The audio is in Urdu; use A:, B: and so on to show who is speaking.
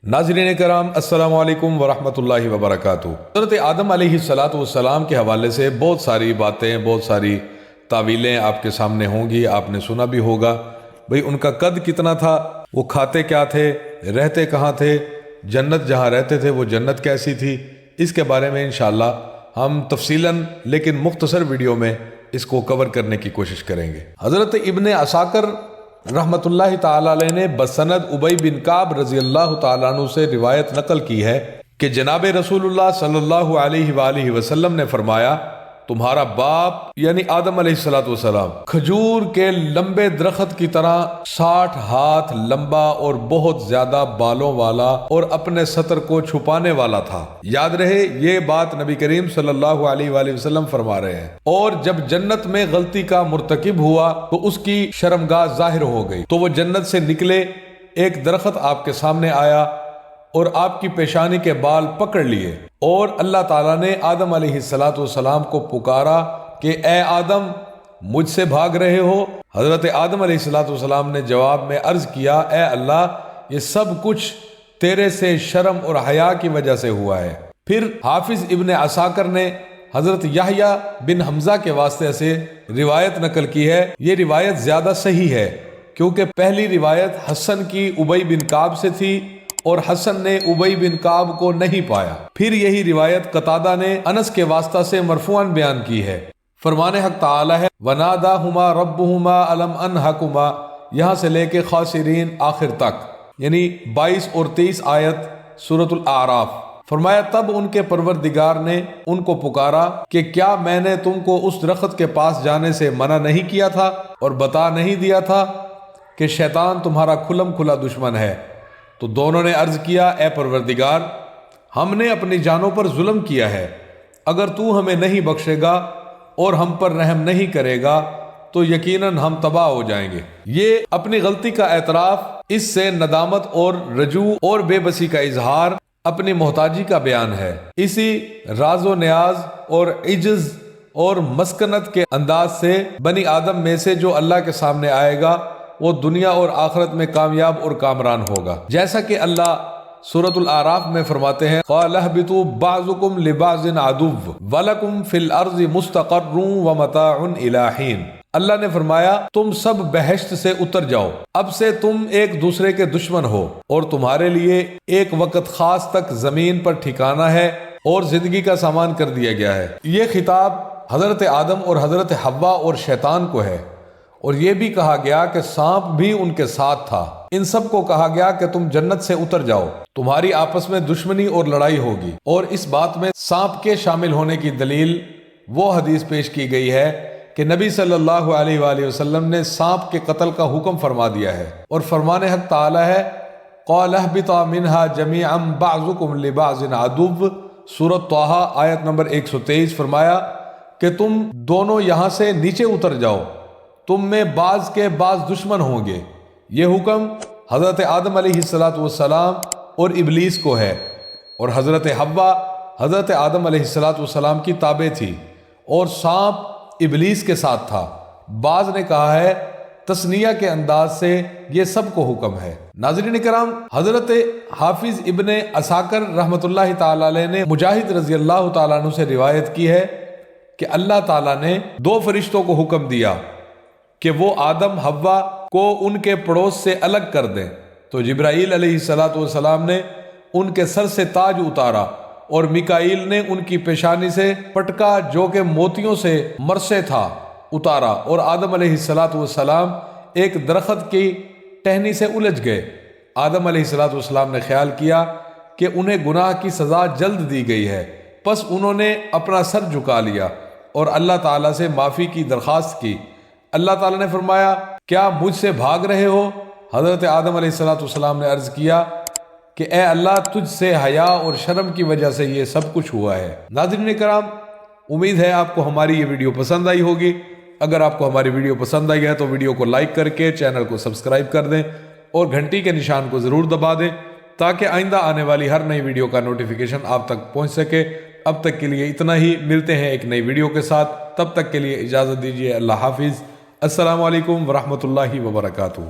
A: ناظرین کرام السلام علیکم ورحمۃ اللہ وبرکاتہ۔ حضرت آدم علیہ السلام کے حوالے سے بہت ساری باتیں، بہت ساری تعویلیں آپ کے سامنے ہوں گی، آپ نے سنا بھی ہوگا۔ بھئی ان کا قد کتنا تھا، وہ کھاتے کیا تھے، رہتے کہاں تھے، جنت جہاں رہتے تھے وہ جنت کیسی تھی، اس کے بارے میں انشاءاللہ ہم تفصیلاً لیکن مختصر ویڈیو میں اس کو کور کرنے کی کوشش کریں گے۔ حضرت ابن عساکر رحمۃ اللہ تعالی علیہ نے بسند ابی بن کعب رضی اللہ تعالیٰ عنہ سے روایت نقل کی ہے کہ جناب رسول اللہ صلی اللہ علیہ وآلہ وسلم نے فرمایا، تمہارا باپ یعنی آدم علیہ السلام کھجور کے لمبے درخت کی طرح 60 ہاتھ لمبا اور بہت زیادہ بالوں والا اور اپنے سطر کو چھپانے والا تھا۔ یاد رہے یہ بات نبی کریم صلی اللہ علیہ وآلہ وسلم فرما رہے ہیں۔ اور جب جنت میں غلطی کا مرتکب ہوا تو اس کی شرمگاہ ظاہر ہو گئی، تو وہ جنت سے نکلے، ایک درخت آپ کے سامنے آیا اور آپ کی پیشانی کے بال پکڑ لیے، اور اللہ تعالیٰ نے آدم علیہ السلام کو پکارا کہ اے آدم مجھ سے بھاگ رہے ہو؟ حضرت آدم علیہ السلام نے جواب میں عرض کیا، اے اللہ یہ سب کچھ تیرے سے شرم اور حیا کی وجہ سے ہوا ہے۔ پھر حافظ ابن عساکر نے حضرت یحییٰ بن حمزہ کے واسطے سے روایت نقل کی ہے۔ یہ روایت زیادہ صحیح ہے کیونکہ پہلی روایت حسن کی ابی بن کعب سے تھی اور حسن نے ابی بن کعب کو نہیں پایا۔ پھر یہی روایت قتادہ نے انس کے واسطہ سے مرفوعاً بیان کی ہے۔ فرمان حق تعالی ہے وَنَادَاهُمَا رَبُّهُمَا أَلَمْ أَنْهَكُمَا، یہاں سے لے کے خاسرین آخر تک، یعنی 22 اور 23 آیت سورۃ الاعراف۔ فرمایا تب ان کے پروردگار نے ان کو پکارا کہ کیا میں نے تم کو اس درخت کے پاس جانے سے منع نہیں کیا تھا اور بتا نہیں دیا تھا کہ شیطان تمہارا کھلم کھلا دشمن ہے؟ تو دونوں نے عرض کیا، اے پروردگار ہم نے اپنی جانوں پر ظلم کیا ہے، اگر تو ہمیں نہیں بخشے گا اور ہم پر رحم نہیں کرے گا تو یقیناً ہم تباہ ہو جائیں گے۔ یہ اپنی غلطی کا اعتراف، اس سے ندامت اور رجوع اور بے بسی کا اظہار، اپنی محتاجی کا بیان ہے۔ اسی راز و نیاز اور عجز اور مسکنت کے انداز سے بنی آدم میں سے جو اللہ کے سامنے آئے گا وہ دنیا اور آخرت میں کامیاب اور کامران ہوگا، جیسا کہ اللہ سورۃ الاعراف میں فرماتے ہیں قَالَ اهْبِطُوا بَعْضُكُمْ لِبَعْضٍ عَدُوٌّ وَلَكُمْ فِي الْأَرْضِ مُسْتَقَرٌّ وَمَتَاعٌ إِلَىٰ حِينٍ۔ اللہ نے فرمایا تم سب بہشت سے اتر جاؤ، اب سے تم ایک دوسرے کے دشمن ہو اور تمہارے لیے ایک وقت خاص تک زمین پر ٹھکانہ ہے اور زندگی کا سامان کر دیا گیا ہے۔ یہ خطاب حضرت آدم اور حضرت حوا اور شیطان کو ہے، اور یہ بھی کہا گیا کہ سانپ بھی ان کے ساتھ تھا۔ ان سب کو کہا گیا کہ تم جنت سے اتر جاؤ، تمہاری آپس میں دشمنی اور لڑائی ہوگی۔ اور اس بات میں سانپ کے شامل ہونے کی دلیل وہ حدیث پیش کی گئی ہے کہ نبی صلی اللہ علیہ وآلہ وسلم نے سانپ کے قتل کا حکم فرما دیا ہے۔ اور فرمان حق تعالی ہے قَالَ اهْبِطَا مِنْهَا جَمِيعًا بَعْضُكُمْ لِبَعْضٍ عَدُوٌّ، سورۃ طٰہٰ آیت نمبر 123۔ فرمایا کہ تم دونوں یہاں سے نیچے اتر جاؤ، تم میں بعض کے بعض دشمن ہوں گے۔ یہ حکم حضرت آدم علیہ السلام اور ابلیس کو ہے، اور حضرت حوا حضرت آدم علیہ السلام کی تابع تھی، اور سانپ ابلیس کے ساتھ تھا۔ بعض نے کہا ہے تثنیہ کے انداز سے یہ سب کو حکم ہے۔ ناظرین کرام، حضرت حافظ ابن عساکر رحمۃ اللہ تعالی علیہ نے مجاہد رضی اللہ تعالیٰ عنہ سے روایت کی ہے کہ اللہ تعالیٰ نے 2 فرشتوں کو حکم دیا کہ وہ آدم حوا کو ان کے پڑوس سے الگ کر دیں، تو جبرائیل علیہ السلام نے ان کے سر سے تاج اتارا اور میکائیل نے ان کی پیشانی سے پٹکا جو کہ موتیوں سے مرصع تھا اتارا، اور آدم علیہ السلام ایک درخت کی ٹہنی سے الجھ گئے۔ آدم علیہ السلام نے خیال کیا کہ انہیں گناہ کی سزا جلد دی گئی ہے، پس انہوں نے اپنا سر جھکا لیا اور اللہ تعالیٰ سے معافی کی درخواست کی۔ اللہ تعالیٰ نے فرمایا کیا مجھ سے بھاگ رہے ہو؟ حضرت آدم علیہ السلام نے عرض کیا کہ اے اللہ تجھ سے حیا اور شرم کی وجہ سے یہ سب کچھ ہوا ہے۔ ناظرین کرام، امید ہے آپ کو ہماری یہ ویڈیو پسند آئی ہوگی۔ اگر آپ کو ہماری ویڈیو پسند آئی ہے تو ویڈیو کو لائک کر کے چینل کو سبسکرائب کر دیں اور گھنٹی کے نشان کو ضرور دبا دیں تاکہ آئندہ آنے والی ہر نئی ویڈیو کا نوٹیفیکیشن آپ تک پہنچ سکے۔ اب تک کے لیے اتنا ہی، ملتے ہیں ایک نئی ویڈیو کے ساتھ، تب تک کے لیے اجازت دیجیے۔ اللہ حافظ، السلام علیکم ورحمۃ اللہ وبرکاتہ۔